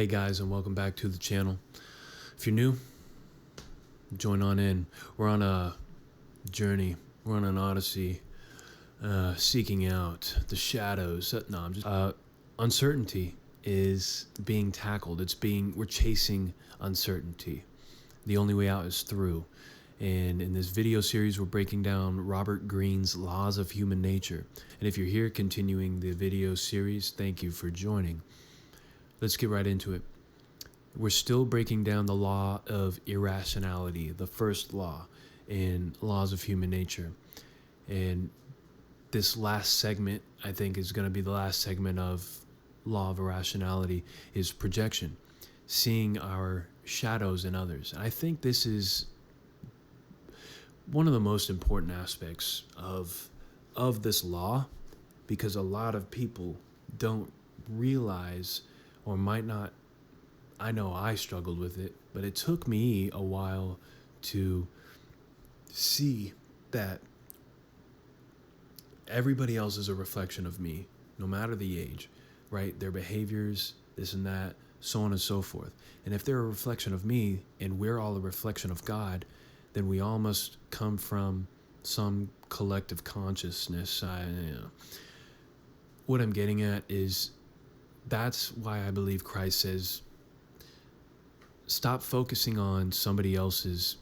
Hey guys, and welcome back to the channel. If you're new, join on in. We're on a journey. We're on an odyssey, seeking out the shadows. Uncertainty is being tackled. We're chasing uncertainty. The only way out is through. And in this video series, we're breaking down Robert Greene's Laws of Human Nature. And if you're here continuing the video series, thank you for joining. Let's get right into it. We're still breaking down the law of irrationality, the first law in Laws of Human Nature. And this last segment, I think, is going to be the last segment of Law of Irrationality, is projection, seeing our shadows in others. And I think this is one of the most important aspects of this law, because a lot of people don't realize, or might not. I know I struggled with it, but it took me a while to see that everybody else is a reflection of me, no matter the age, right? Their behaviors, this and that, so on and so forth. And if they're a reflection of me and we're all a reflection of God, then we all must come from some collective consciousness. What I'm getting at is, that's why I believe Christ says, stop focusing on somebody else's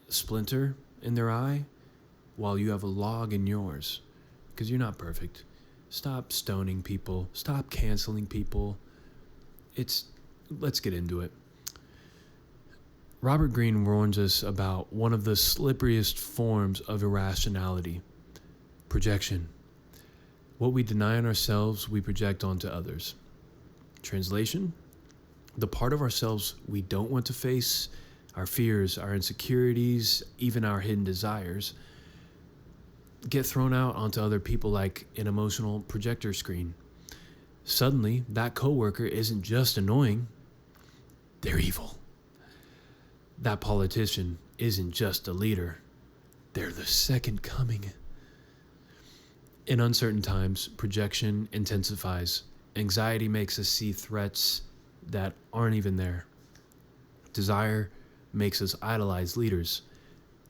splinter in their eye while you have a log in yours, because you're not perfect. Stop stoning people. Stop canceling people. Let's get into it. Robert Greene warns us about one of the slipperiest forms of irrationality: projection. What we deny in ourselves, we project onto others. Translation: the part of ourselves we don't want to face, our fears, our insecurities, even our hidden desires, get thrown out onto other people like an emotional projector screen. Suddenly, that coworker isn't just annoying, they're evil. That politician isn't just a leader, they're the second coming. In uncertain times, projection intensifies. Anxiety makes us see threats that aren't even there. Desire makes us idolize leaders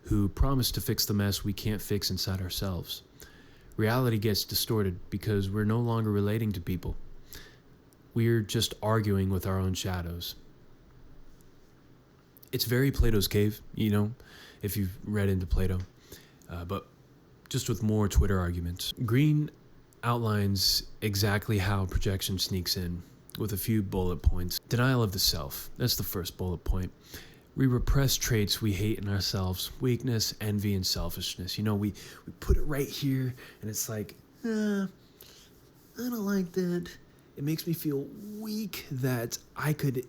who promise to fix the mess we can't fix inside ourselves. Reality gets distorted because we're no longer relating to people. We're just arguing with our own shadows. It's very Plato's cave, if you've read into Plato, but just with more Twitter arguments. Greene outlines exactly how projection sneaks in with a few bullet points. Denial of the self. That's the first bullet point. We repress traits we hate in ourselves: weakness, envy, and selfishness. We put it right here, and it's like, I don't like that. It makes me feel weak that I could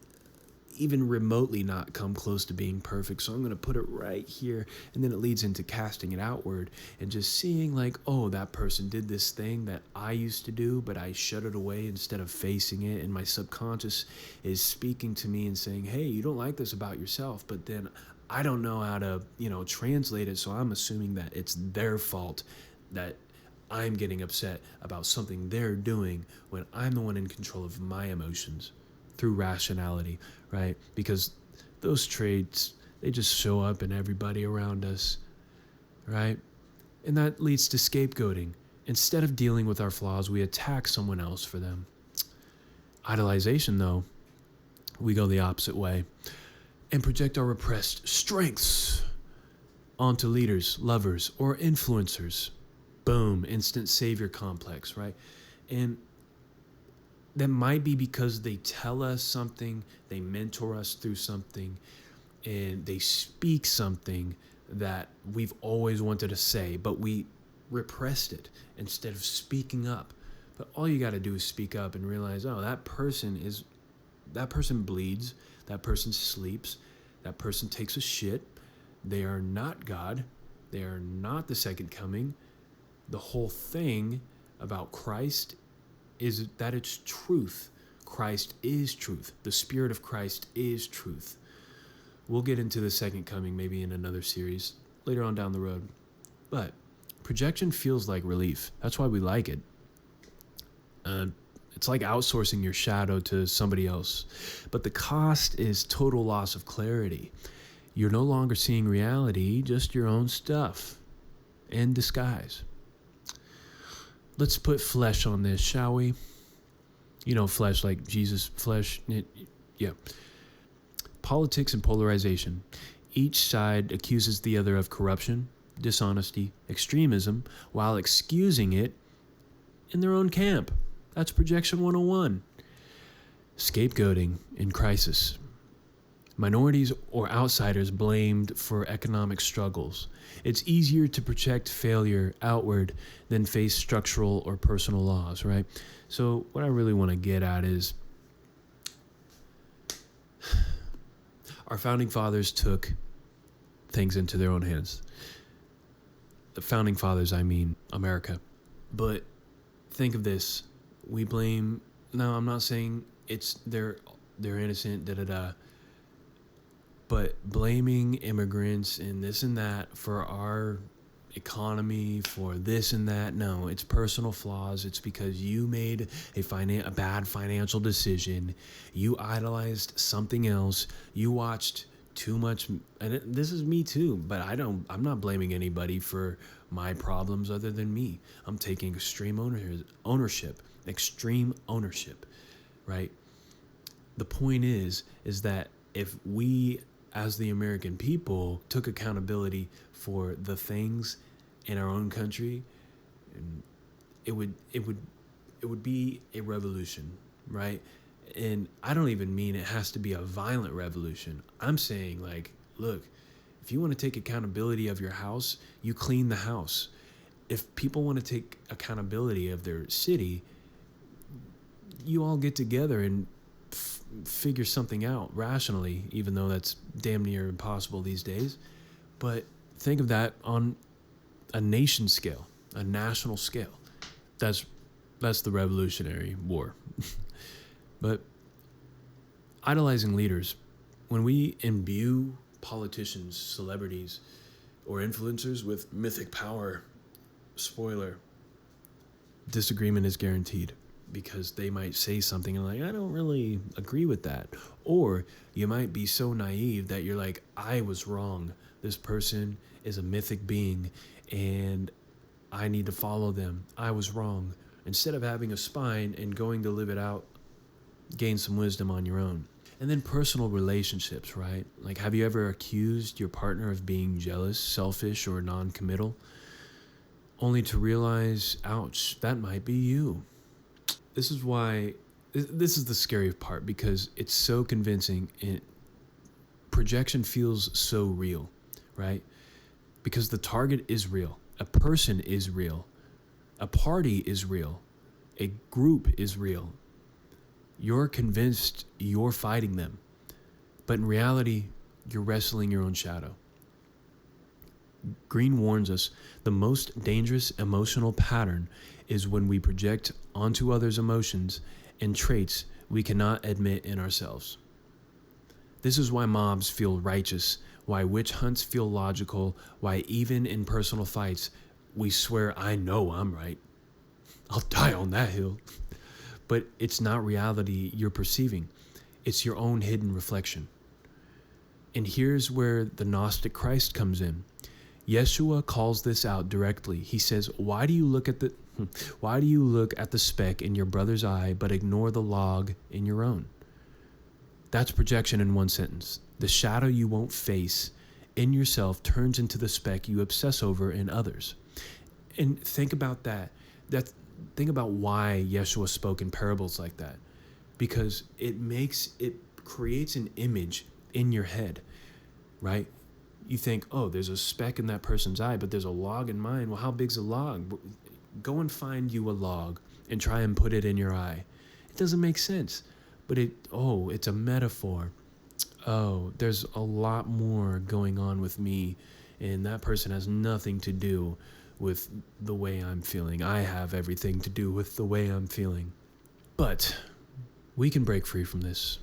even remotely not come close to being perfect, so I'm going to put it right here. And then it leads into casting it outward and just seeing like, oh, that person did this thing that I used to do, but I shut it away instead of facing it, and my subconscious is speaking to me and saying, hey, you don't like this about yourself, but then I don't know how to translate it, so I'm assuming that it's their fault that I'm getting upset about something they're doing when I'm the one in control of my emotions through rationality, right? Because those traits, they just show up in everybody around us, right? And that leads to scapegoating. Instead of dealing with our flaws, we attack someone else for them. Idolization, though, we go the opposite way and project our repressed strengths onto leaders, lovers, or influencers. Boom, instant savior complex, right? And that might be because they tell us something, they mentor us through something, and they speak something that we've always wanted to say, but we repressed it instead of speaking up. But all you got to do is speak up and realize, oh, that person bleeds, that person sleeps, that person takes a shit. They are not God. They are not the second coming. The whole thing about Christ is that it's truth. Christ is truth. The Spirit of Christ is truth. We'll get into the second coming maybe in another series later on down the road. But projection feels like relief. That's why we like it. It's like outsourcing your shadow to somebody else. But the cost is total loss of clarity. You're no longer seeing reality, just your own stuff in disguise. Let's put flesh on this, shall we? You know, flesh like Jesus, flesh. Yeah. Politics and polarization. Each side accuses the other of corruption, dishonesty, extremism, while excusing it in their own camp. That's projection 101. Scapegoating in crisis. Minorities or outsiders blamed for economic struggles. It's easier to project failure outward than face structural or personal laws, right? So what I really want to get at is our founding fathers took things into their own hands. The founding fathers, I mean America. But think of this. We blame, no, I'm not saying they're innocent, but blaming immigrants and this and that for our economy, for this and that, no, it's personal flaws. It's because you made a bad financial decision. You idolized something else. You watched too much, and this is me too, but I'm not blaming anybody for my problems other than me. I'm taking extreme ownership, right? The point is that if we as the American people took accountability for the things in our own country, it would be a revolution, right? And I don't even mean it has to be a violent revolution. I'm saying, like, look, if you want to take accountability of your house, you clean the house. If people want to take accountability of their city, you all get together and figure something out rationally, even though that's damn near impossible these days. But think of that on a nation scale, a national scale. That's the Revolutionary War. But idolizing leaders, when we imbue politicians, celebrities, or influencers with mythic power, spoiler, disagreement is guaranteed. Because they might say something and like, I don't really agree with that. Or you might be so naive that you're like, I was wrong. This person is a mythic being and I need to follow them. I was wrong. Instead of having a spine and going to live it out, gain some wisdom on your own. And then personal relationships, right? Like, have you ever accused your partner of being jealous, selfish, or non-committal? Only to realize, ouch, that might be you. This is why, this is the scary part, because it's so convincing. Projection feels so real, right? Because the target is real. A person is real. A party is real. A group is real. You're convinced you're fighting them. But in reality, you're wrestling your own shadow. Greene warns us the most dangerous emotional pattern is when we project onto others emotions and traits we cannot admit in ourselves. This is why mobs feel righteous, why witch hunts feel logical, why even in personal fights we swear, I know I'm right. I'll die on that hill. But it's not reality you're perceiving. It's your own hidden reflection. And here's where the Gnostic Christ comes in. Yeshua calls this out directly. He says, why do you look at the speck in your brother's eye but ignore the log in your own? That's projection in one sentence. The shadow you won't face in yourself turns into the speck you obsess over in others. And think about that. Think about why Yeshua spoke in parables like that. Because it creates an image in your head, right? You think, oh, there's a speck in that person's eye, but there's a log in mine. Well, how big's a log? Go and find you a log and try and put it in your eye. It doesn't make sense. But it's a metaphor. Oh, there's a lot more going on with me, and that person has nothing to do with the way I'm feeling. I have everything to do with the way I'm feeling. But we can break free from this.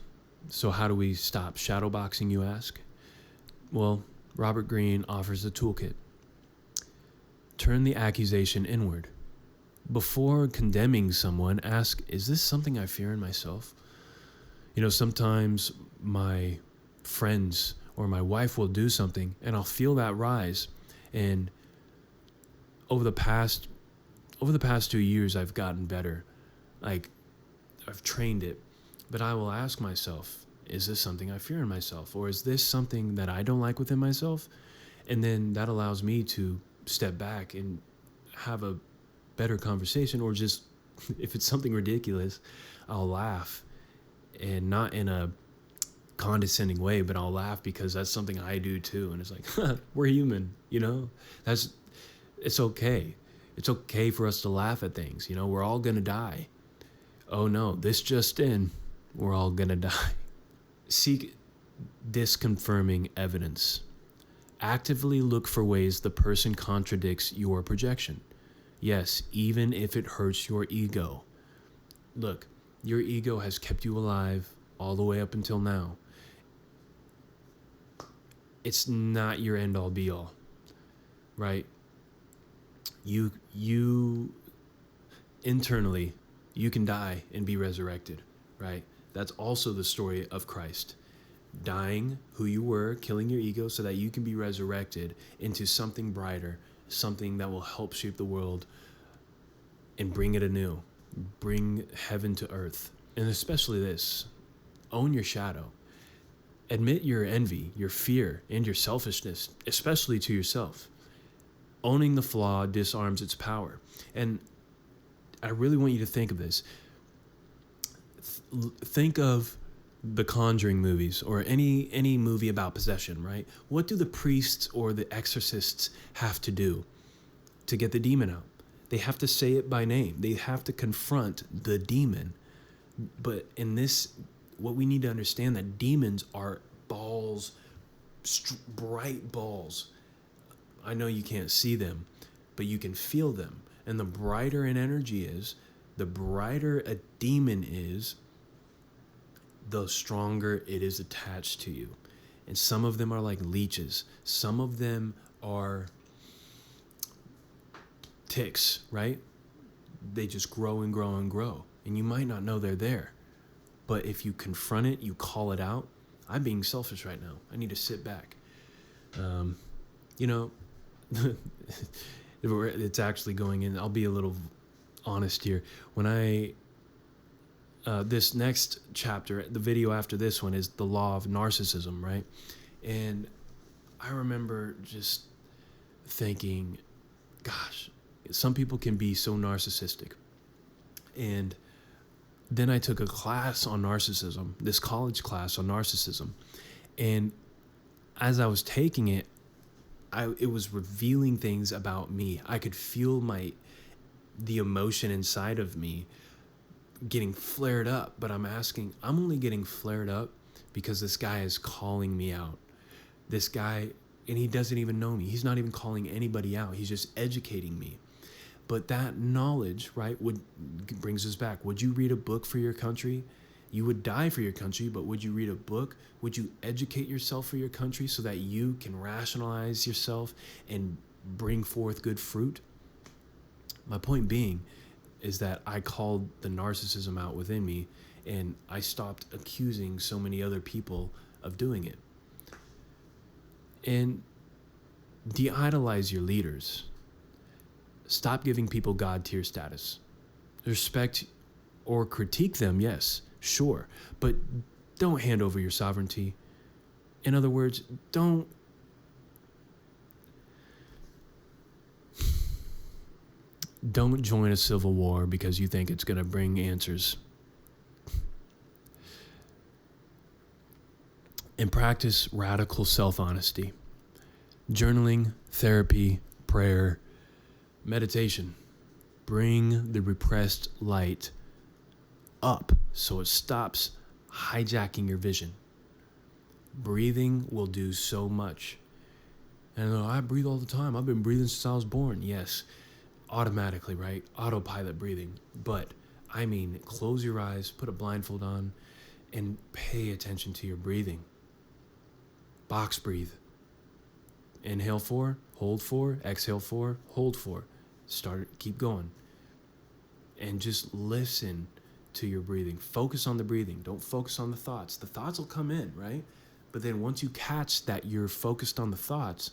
So how do we stop shadowboxing, you ask? Well, Robert Greene offers a toolkit. Turn the accusation inward. before condemning someone, ask, is this something I fear in myself? Sometimes my friends or my wife will do something and I'll feel that rise. And over the past 2 years, I've gotten better. Like, I've trained it. But I will ask myself, is this something I fear in myself? Or is this something that I don't like within myself? And then that allows me to step back and have a better conversation, or just, if it's something ridiculous, I'll laugh, and not in a condescending way, but I'll laugh because that's something I do too. And it's like, we're human, it's okay. It's okay for us to laugh at things. We're all going to die. Oh no, this just in, we're all going to die. Seek disconfirming evidence. Actively look for ways the person contradicts your projection. Yes, even if it hurts your ego. Look, your ego has kept you alive all the way up until now. It's not your end all be all, right? You internally, you can die and be resurrected, right? That's also the story of Christ. Dying who you were, killing your ego so that you can be resurrected into something brighter, something that will help shape the world and bring it anew, bring heaven to earth. And especially this, own your shadow. Admit your envy, your fear, and your selfishness, especially to yourself. Owning the flaw disarms its power. And I really want you to think of this. Think of the Conjuring movies, or any movie about possession, right? What do the priests or the exorcists have to do to get the demon out? They have to say it by name. They have to confront the demon. But in this, what we need to understand, that demons are balls, bright balls. I know you can't see them, but you can feel them. And the brighter an energy is, the brighter a demon is, the stronger it is attached to you. And some of them are like leeches. Some of them are ticks, right? They just grow and grow and grow. And you might not know they're there. But if you confront it, you call it out. I'm being selfish right now. I need to sit back. It's actually going in. I'll be a little honest here. When this next chapter, the video after this one, is the Law of Narcissism, right? And I remember just thinking, gosh, some people can be so narcissistic. And then I took a class on narcissism, this college class on narcissism. And as I was taking it, it was revealing things about me. I could feel the emotion inside of me getting flared up, but I'm only getting flared up because this guy is calling me out. This guy, and he doesn't even know me. He's not even calling anybody out. He's just educating me. But that knowledge, right, brings us back. Would you read a book for your country? You would die for your country, but would you read a book? Would you educate yourself for your country so that you can rationalize yourself and bring forth good fruit? My point being is that I called the narcissism out within me, and I stopped accusing so many other people of doing it. And de-idolize your leaders. Stop giving people God tier status. Respect or critique them, yes, sure, but don't hand over your sovereignty. In other words, don't join a civil war because you think it's going to bring answers. And practice radical self-honesty. Journaling, therapy, prayer, meditation. Bring the repressed light up so it stops hijacking your vision. Breathing will do so much. And I breathe all the time. I've been breathing since I was born. Yes, automatically, right? Autopilot breathing. But I mean, close your eyes, put a blindfold on, and pay attention to your breathing. Box breathe. Inhale 4, hold 4, exhale 4, hold 4. Keep going. and just listen to your breathing. Focus on the breathing. Don't focus on the thoughts. The thoughts will come in, right? But then once you catch that you're focused on the thoughts,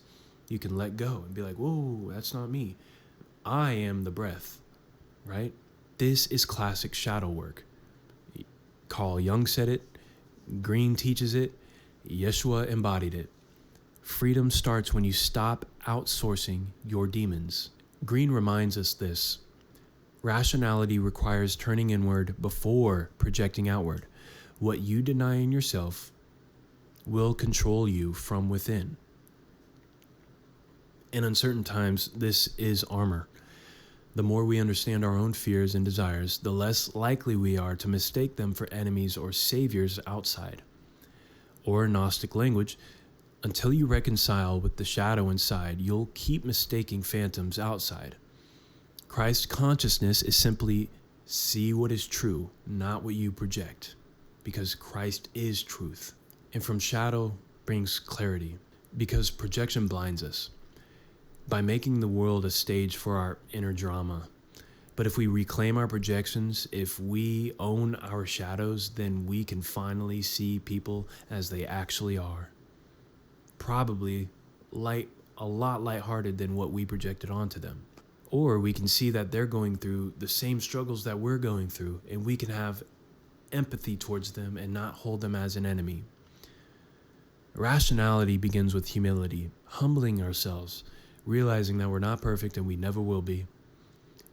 you can let go and be like, whoa, that's not me. I am the breath, right? This is classic shadow work. Carl Jung said it. Greene teaches it. Yeshua embodied it. Freedom starts when you stop outsourcing your demons. Greene reminds us this. Rationality requires turning inward before projecting outward. What you deny in yourself will control you from within. In uncertain times, this is armor. The more we understand our own fears and desires, the less likely we are to mistake them for enemies or saviors outside. Or in Gnostic language, until you reconcile with the shadow inside, you'll keep mistaking phantoms outside. Christ consciousness is simply see what is true, not what you project, because Christ is truth. And from shadow brings clarity, because projection blinds us by making the world a stage for our inner drama. But if we reclaim our projections, if we own our shadows, then we can finally see people as they actually are. Probably a lot lighthearted than what we projected onto them. Or we can see that they're going through the same struggles that we're going through, and we can have empathy towards them and not hold them as an enemy. Rationality begins with humility, humbling ourselves, realizing that we're not perfect and we never will be,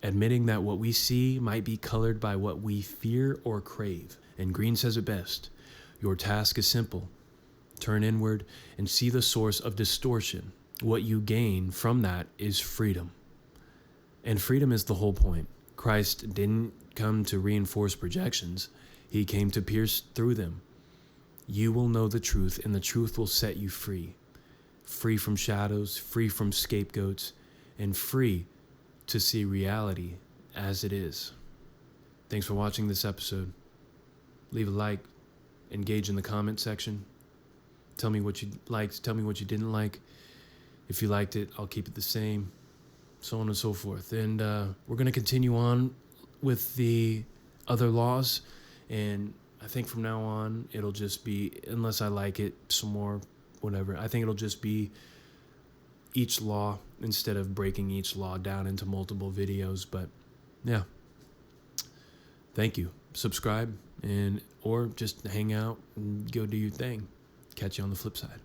admitting that what we see might be colored by what we fear or crave. And Greene says it best, your task is simple. Turn inward and see the source of distortion. What you gain from that is freedom. And freedom is the whole point. Christ didn't come to reinforce projections. He came to pierce through them. You will know the truth, and the truth will set you free. Free from shadows, free from scapegoats, and free to see reality as it is. Thanks for watching this episode. Leave a like, engage in the comment section. Tell me what you liked, tell me what you didn't like. If you liked it, I'll keep it the same, so on and so forth. And we're going to continue on with the other laws, and I think from now on, it'll just be, unless I like it some more, whatever, I think it'll just be each law instead of breaking each law down into multiple videos. But yeah, thank you. Subscribe or just hang out and go do your thing. Catch you on the flip side.